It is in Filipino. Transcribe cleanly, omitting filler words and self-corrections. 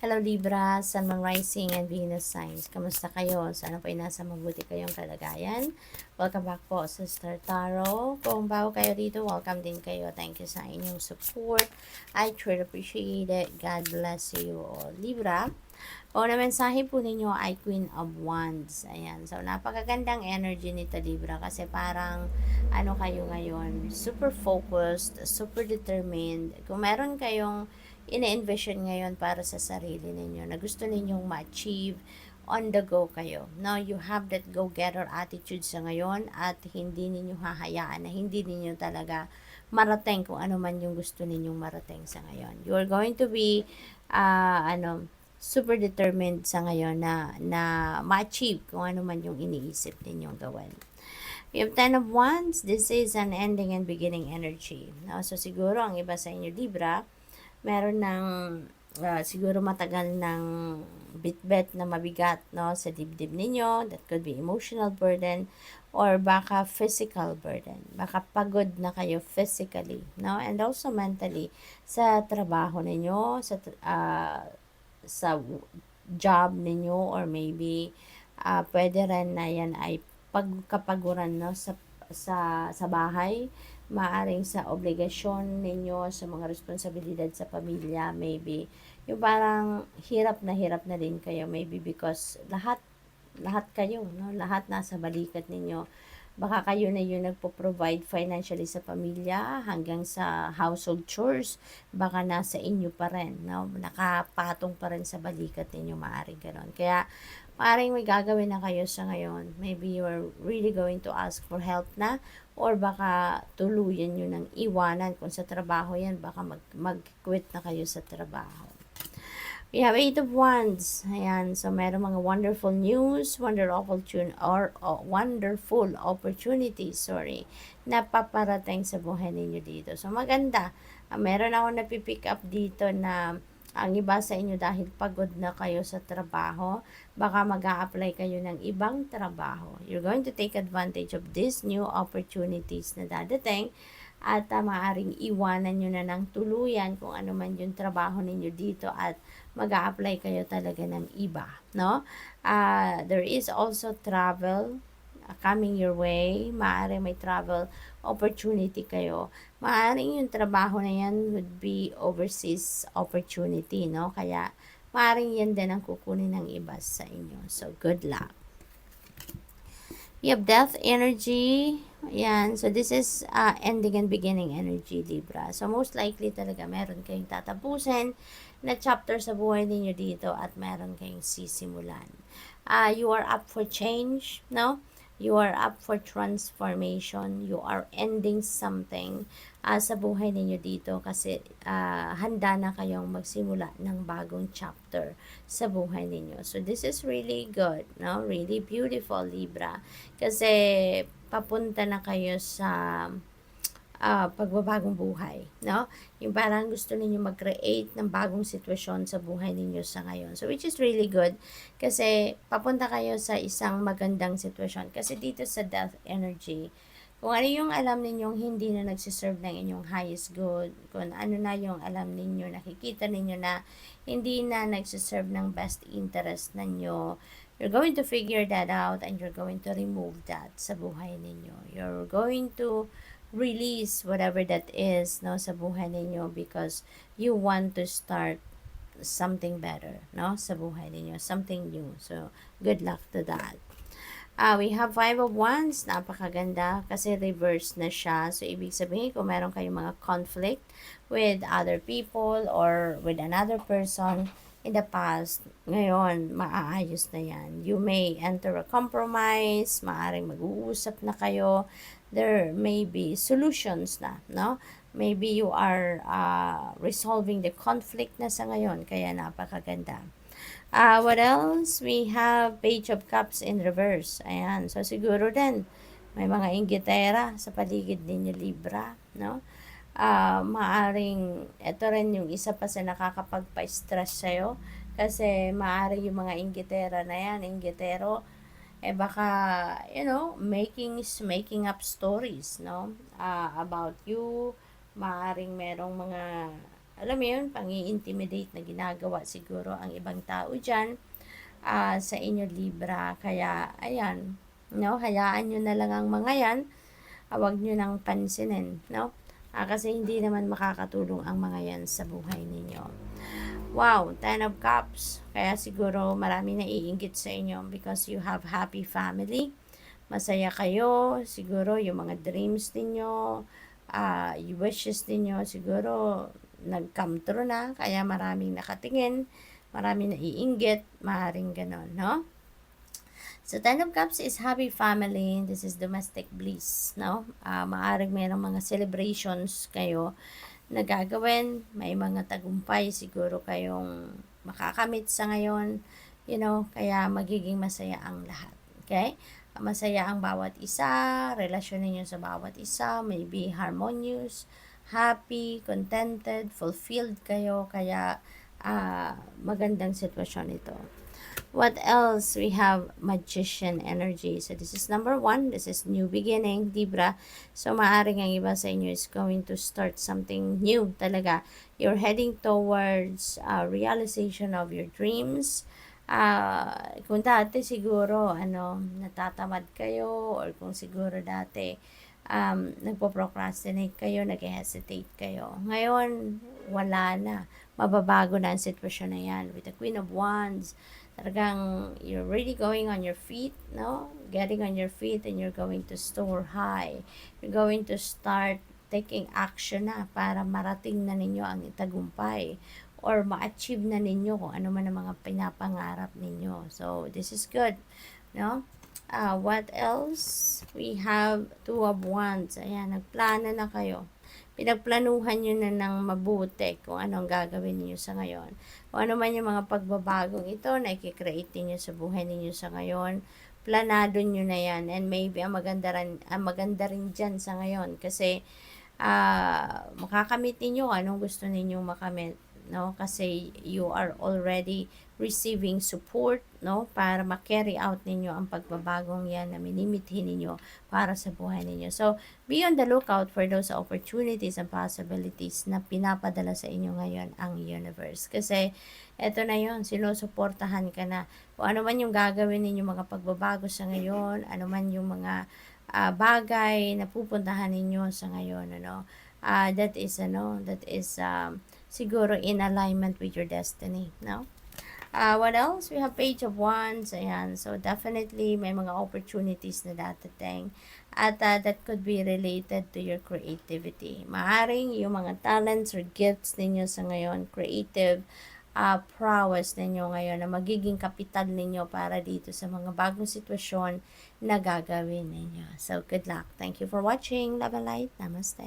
Hello Libra, Sun, Moon, Rising, and Venus signs. Kamusta kayo? Sana po ay nasa mabuti kayong kalagayan. Welcome back po sa Star Tarot. Kung bago kayo dito, welcome din kayo. Thank you sa inyong support. I truly appreciate it. God bless you all. Libra, o na mensahe po ninyo ay Queen of Wands. Ayan. So, napakagandang energy nito Libra kasi parang ano kayo ngayon, super focused, super determined. Kung meron kayong ine-envision ngayon para sa sarili ninyo na gusto ninyong ma-achieve, on the go kayo. Now, you have that go-getter attitude sa ngayon at hindi ninyo hahayaan na hindi ninyo talaga marating kung ano man yung gusto ninyong marating sa ngayon. You are going to be, super determined sa ngayon na ma-achieve kung ano man yung iniisip ninyong gawin. We have 10 of Wands. This is an ending and beginning energy. No? So, siguro ang iba sa inyo, Libra, meron ng siguro matagal ng bit-bit na mabigat no sa dibdib ninyo. That could be emotional burden or baka physical burden. Baka pagod na kayo physically, no? And also mentally sa trabaho ninyo, sa job ninyo, or maybe pwede rin na yan ay pagkapaguran no sa bahay, maaring sa obligasyon ninyo, sa mga responsibilidad sa pamilya, maybe yung parang hirap na din kayo, maybe because lahat kayo, no? Lahat nasa balikat ninyo. Baka kayo na yung nagpo-provide financially sa pamilya hanggang sa household chores. Baka nasa inyo pa rin, no? Nakapatong pa rin sa balikat ninyo, maaaring gano'n. Kaya, maaaring may gagawin na kayo sa ngayon. Maybe you are really going to ask for help na, or baka tuluyan nyo ng iwanan. Kung sa trabaho yan, baka mag-quit na kayo sa trabaho. We have 8 of Wands. Ayan. So, meron mga wonderful news, wonderful opportunities, na paparating sa buhay ninyo dito. So, maganda. Meron ako napipick up dito na ang iba sa inyo dahil pagod na kayo sa trabaho, baka mag-a-apply kayo ng ibang trabaho. You're going to take advantage of these new opportunities na dadating at maaaring iwanan nyo na ng tuluyan kung ano man yung trabaho ninyo dito at mag-a-apply kayo talaga ng iba, no? There is also travel coming your way. Maaaring may travel opportunity kayo. Maaaring yung trabaho na yan would be overseas opportunity, no? Kaya maaaring yan din ang kukunin ng iba sa inyo. So, good luck. You have death energy. Ayan. So, this is ending and beginning energy, Libra. So, most likely talaga meron kayong tatapusin na chapter sa buhay ninyo dito at meron kayong sisimulan. You are up for change, no? You are up for transformation. You are ending something sa buhay ninyo dito kasi handa na kayong magsimula ng bagong chapter sa buhay ninyo. So, this is really good, no? Really beautiful, Libra. Kasi papunta na kayo sa pagbabagong buhay, no? Yung parang gusto ninyo mag-create ng bagong sitwasyon sa buhay ninyo sa ngayon. So, which is really good kasi papunta kayo sa isang magandang sitwasyon. Kasi dito sa death energy, kung ano yung alam ninyong hindi na nagsiserve ng inyong highest good, kung ano na yung alam ninyo, nakikita ninyo na hindi na nagsiserve ng best interest ninyo, you're going to figure that out and you're going to remove that sa buhay ninyo. You're going to release whatever that is, no, sa buhay ninyo because you want to start something better, no, sa buhay ninyo, something new. So, good luck to that. We have 5 of Wands. Napakaganda kasi reverse na siya. So, ibig sabihin kung meron kayong mga conflict with other people or with another person in the past, ngayon, maaayos na yan. You may enter a compromise, maaring mag-uusap na kayo, there may be solutions na, no? Maybe you are resolving the conflict na sa ngayon, kaya napakaganda. What else? We have Page of Cups in reverse. Ayan. So, siguro din, may mga inggitera sa paligid ninyo, Libra, no? Maaring, ito rin yung isa pa sa nakakapagpa-stress sa'yo. Kasi, maaring yung mga inggitera na yan, inggitero, baka, making up stories, no? About you. Maaring merong mga alam mo yun, pang-i-intimidate na ginagawa siguro ang ibang tao dyan sa inyo Libra. Kaya, ayan, no, hayaan nyo na lang ang mga yan. Huwag nyo nang pansinin, no? Kasi hindi naman makakatulong ang mga yan sa buhay ninyo. Wow, 10 of Cups. Kaya siguro marami naiinggit sa inyo because you have happy family. Masaya kayo. Siguro yung mga dreams ninyo, yung wishes ninyo, siguro nag-come true na. Kaya maraming nakatingin, maraming naiinggit, maaaring ganon, no? So, 10 of Cups is happy family. This is domestic bliss, no? Maaaring mayroong mga celebrations kayo na gagawin. May mga tagumpay siguro kayong makakamit sa ngayon. You know, kaya magiging masaya ang lahat. Okay? Masaya ang bawat isa, relasyon ninyo sa bawat isa, maybe harmonious, happy, contented, fulfilled kayo. Kaya magandang sitwasyon ito. What else? We have magician energy. So, this is number 1. This is new beginning, Libra. So, maaring ang iba sa inyo is going to start something new talaga. You're heading towards realization of your dreams. Kung dati siguro, natatamad kayo, or kung siguro dati, nagpo-procrastinate kayo, nag-hesitate kayo. Ngayon, wala na. Mababago na ang sitwasyon na yan. With the Queen of Wands, talagang you're really going on your feet, no? Getting on your feet, and you're going to soar high. You're going to start taking action na para marating na ninyo ang tagumpay or ma-achieve na ninyo kung ano man ang mga pinapangarap ninyo. So, this is good, no? What else? We have 2 of Wands. Ayan, nagplano na kayo. Pinagplanuhan nyo na ng mabuti kung anong gagawin niyo sa ngayon. Kung ano man yung mga pagbabagong ito na i-create niyo sa buhay ninyo sa ngayon, planado nyo na yan. And maybe ang maganda rin dyan sa ngayon kasi makakamit ninyo anong gusto ninyong makamit, no? Kasi you are already receiving support, no? Para ma-carry out ninyo ang pagbabagong yan na minimithi ninyo para sa buhay ninyo. So, be on the lookout for those opportunities and possibilities na pinapadala sa inyo ngayon ang universe. Kasi, eto na yon, sinusuportahan ka na. Kung ano man yung gagawin ninyo mga pagbabago sa ngayon, ano man yung mga bagay na pupuntahan ninyo sa ngayon, that is siguro in alignment with your destiny, no? What else? We have Page of Wands. Ayan. So, definitely, may mga opportunities na dadating. At that could be related to your creativity. Maaring yung mga talents or gifts ninyo sa ngayon, creative prowess ninyo ngayon na magiging kapital ninyo para dito sa mga bagong sitwasyon na gagawin ninyo. So, good luck. Thank you for watching. Love and light. Namaste.